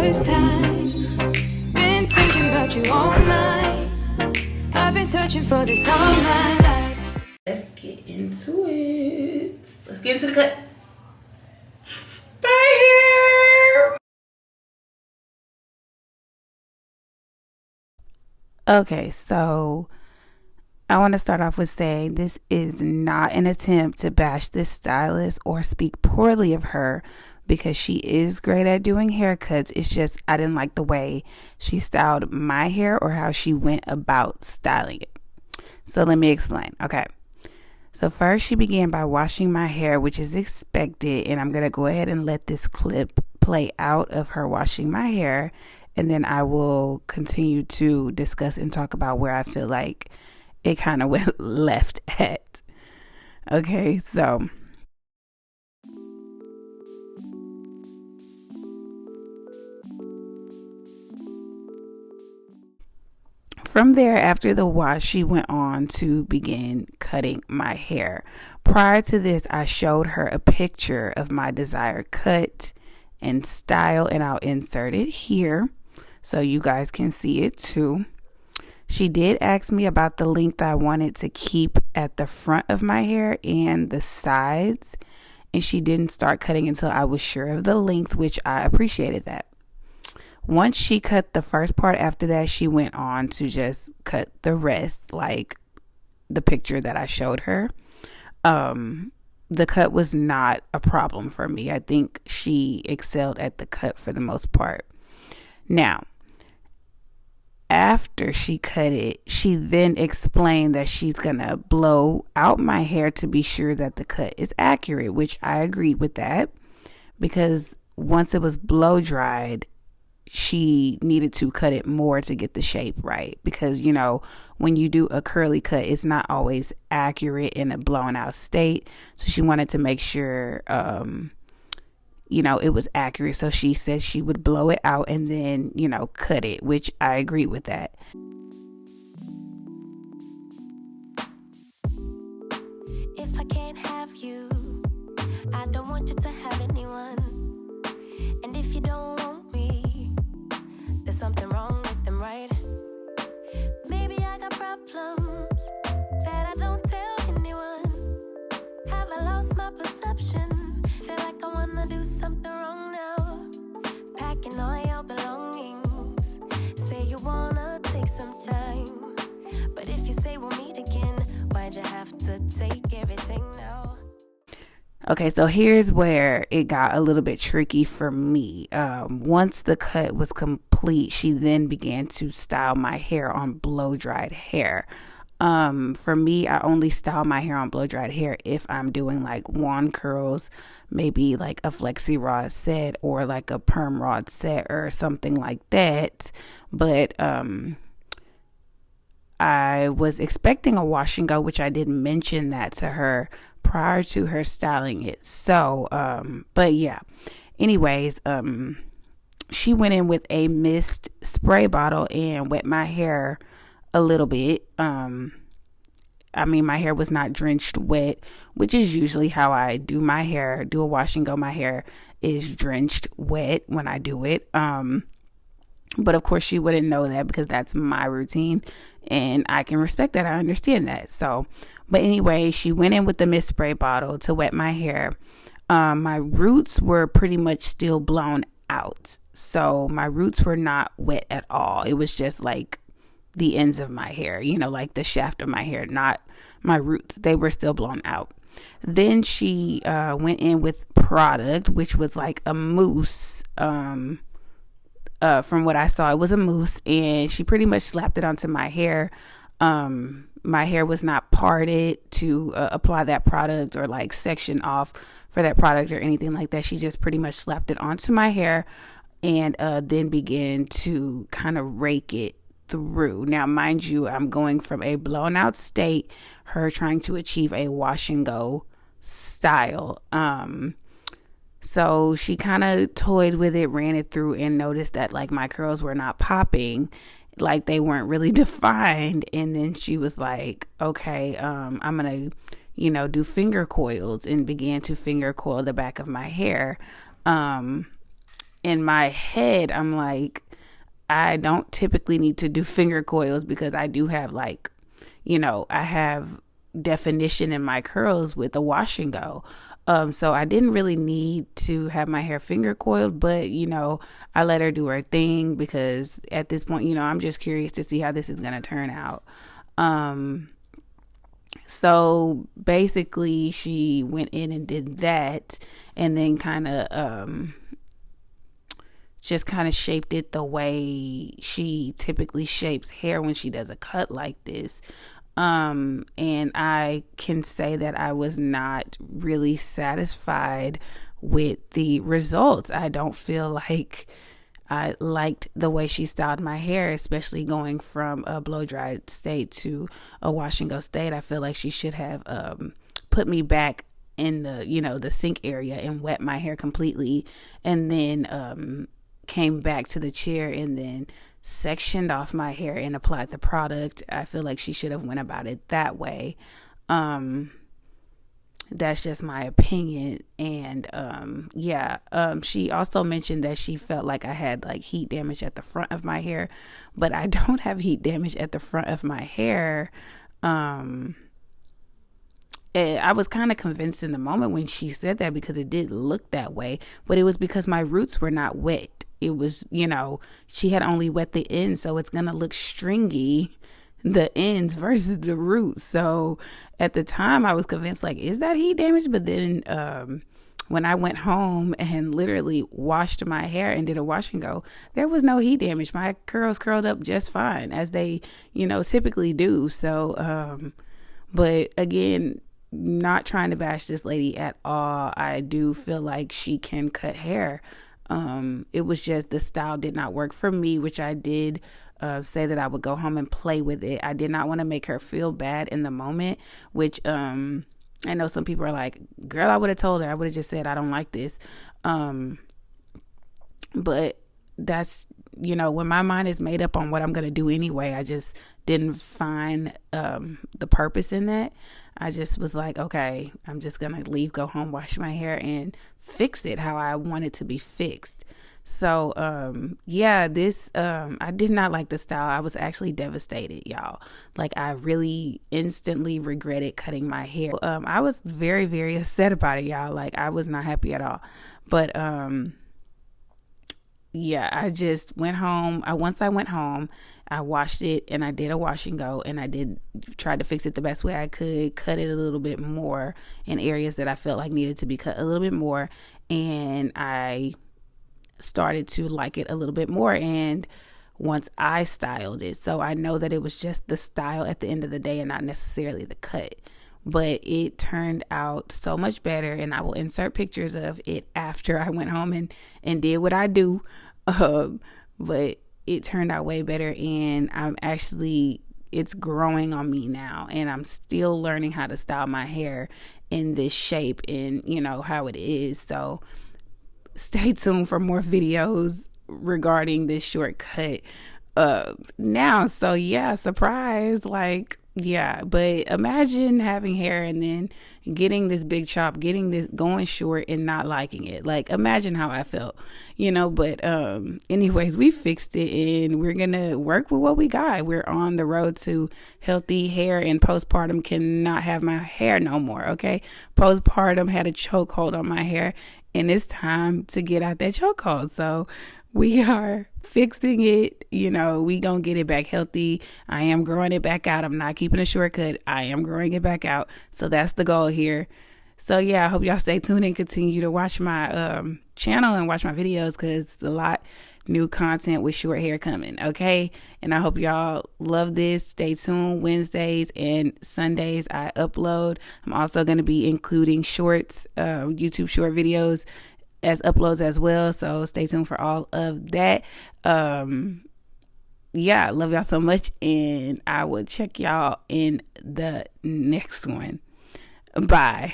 this time. Been thinking about you all night. I've been searching for this all my life. Let's get into it. Let's get into the cut. Right here. Okay, so I want to start off with saying this is not an attempt to bash this stylist or speak poorly of her, because she is great at doing haircuts. It's just I didn't like the way she styled my hair or how she went about styling it. So let me explain. Okay. So first she began by washing my hair, which is expected, and I'm going to go ahead and let this clip play out of her washing my hair, and then I will continue to discuss and talk about where I feel like it kind of went left at. Okay, so from there, after the wash, she went on to begin cutting my hair. Prior to this, I showed her a picture of my desired cut and style, and I'll insert it here so you guys can see it too. She did ask me about the length I wanted to keep at the front of my hair and the sides, and she didn't start cutting until I was sure of the length, which I appreciated that. Once she cut the first part, after that, she went on to just cut the rest, like the picture that I showed her. The cut was not a problem for me. I think she excelled at the cut for the most part. Now, after she cut it, she then explained that she's going to blow out my hair to be sure that the cut is accurate, which I agreed with that, because once it was blow dried, she needed to cut it more to get the shape right, because you know when you do a curly cut, it's not always accurate in a blown out state. So she wanted to make sure it was accurate. So she said she would blow it out and then cut it, which I agree with that. If I can't have you, I don't want you to have anyone. And if you don't want me, there's something wrong with them, right? Maybe I got problems that I don't tell anyone. Have I lost my perception? Feel like I wanna do something wrong now. Packing all your belongings. Say you wanna take some time, but if you say we'll meet again, why'd you have to take everything now? Okay, so here's where it got a little bit tricky for me. Once the cut was complete, she then began to style my hair on blow dried hair. For me, I only style my hair on blow dried hair if I'm doing like wand curls, maybe like a flexi rod set or like a perm rod set or something like that. But I was expecting a wash and go, which I did mention that to her prior to her styling it. So, but yeah, anyways, she went in with a mist spray bottle and wet my hair a little bit. My hair was not drenched wet, which is usually how I do my hair, do a wash and go. My hair is drenched wet when I do it. But of course she wouldn't know that because that's my routine and I can respect that. I understand that. So, but anyway, she went in with the mist spray bottle to wet my hair. My roots were pretty much still blown out. So my roots were not wet at all. It was just like the ends of my hair, like the shaft of my hair, not my roots. They were still blown out. Then she went in with product, which was like a mousse. From what I saw, it was a mousse, and she pretty much slapped it onto my hair. My hair was not parted to apply that product or like section off for that product or anything like that. She just pretty much slapped it onto my hair and then began to kind of rake it through. Now, mind you, I'm going from a blown out state, her trying to achieve a wash and go style. So she kind of toyed with it, ran it through, and noticed that like my curls were not popping, like they weren't really defined. And then she was like, okay, I'm gonna do finger coils, and began to finger coil the back of my hair. And in my head, I'm like, I don't typically need to do finger coils because I do have like, I have definition in my curls with a wash and go. So I didn't really need to have my hair finger coiled, but I let her do her thing because at this point, I'm just curious to see how this is going to turn out. So basically she went in and did that and then kind of shaped it the way she typically shapes hair when she does a cut like this. And I can say that I was not really satisfied with the results. I don't feel like I liked the way she styled my hair, especially going from a blow dried state to a wash and go state. I feel like she should have put me back in the, the sink area and wet my hair completely, and then came back to the chair and then sectioned off my hair and applied the product. I feel like she should have went about it that way. That's just my opinion. And she also mentioned that she felt like I had like heat damage at the front of my hair, but I don't have heat damage at the front of my hair. I was kind of convinced in the moment when she said that because it did look that way, but it was because my roots were not wet. It was, she had only wet the ends, so it's going to look stringy, the ends versus the roots. So at the time I was convinced like, is that heat damage? But then when I went home and literally washed my hair and did a wash and go, there was no heat damage. My curls curled up just fine as they, typically do. So, but again, not trying to bash this lady at all. I do feel like she can cut hair. It was just the style did not work for me, which I did say that I would go home and play with it. I did not want to make her feel bad in the moment, which I know some people are like, girl, I would have told her. I would have just said, I don't like this. But that's, when my mind is made up on what I'm going to do anyway, I just didn't find the purpose in that. I just was like, okay, I'm just going to leave, go home, wash my hair and fix it how I want it to be fixed. So, this, I did not like the style. I was actually devastated, y'all. Like I really instantly regretted cutting my hair. I was very, very upset about it, y'all. Like I was not happy at all. But, I just went home. Once I went home, I washed it and I did a wash and go, and I did try to fix it the best way I could, cut it a little bit more in areas that I felt like needed to be cut a little bit more. And I started to like it a little bit more. And once I styled it, so I know that it was just the style at the end of the day and not necessarily the cut. But it turned out so much better, and I will insert pictures of it after I went home and did what I do. But it turned out way better, and it's growing on me now, and I'm still learning how to style my hair in this shape and how it is. So stay tuned for more videos regarding this shortcut now. So yeah, surprise, but imagine having hair and then getting this big chop, getting this going short and not liking it. Like imagine how I felt, but anyways, we fixed it and we're gonna work with what we got. We're on the road to healthy hair, and postpartum cannot have my hair no more. Okay, postpartum had a chokehold on my hair, and it's time to get out that chokehold. So we are fixing it. We gonna get it back healthy. I am growing it back out. I'm not keeping a shortcut. I am growing it back out. So that's the goal here. So yeah, I hope y'all stay tuned and continue to watch my channel and watch my videos, because it's a lot new content with short hair coming. Okay, and I hope y'all love this. Stay tuned. Wednesdays and Sundays I upload. I'm also going to be including shorts, YouTube short videos as uploads as well. So stay tuned for all of that. I love y'all so much, and I will check y'all in the next one. Bye.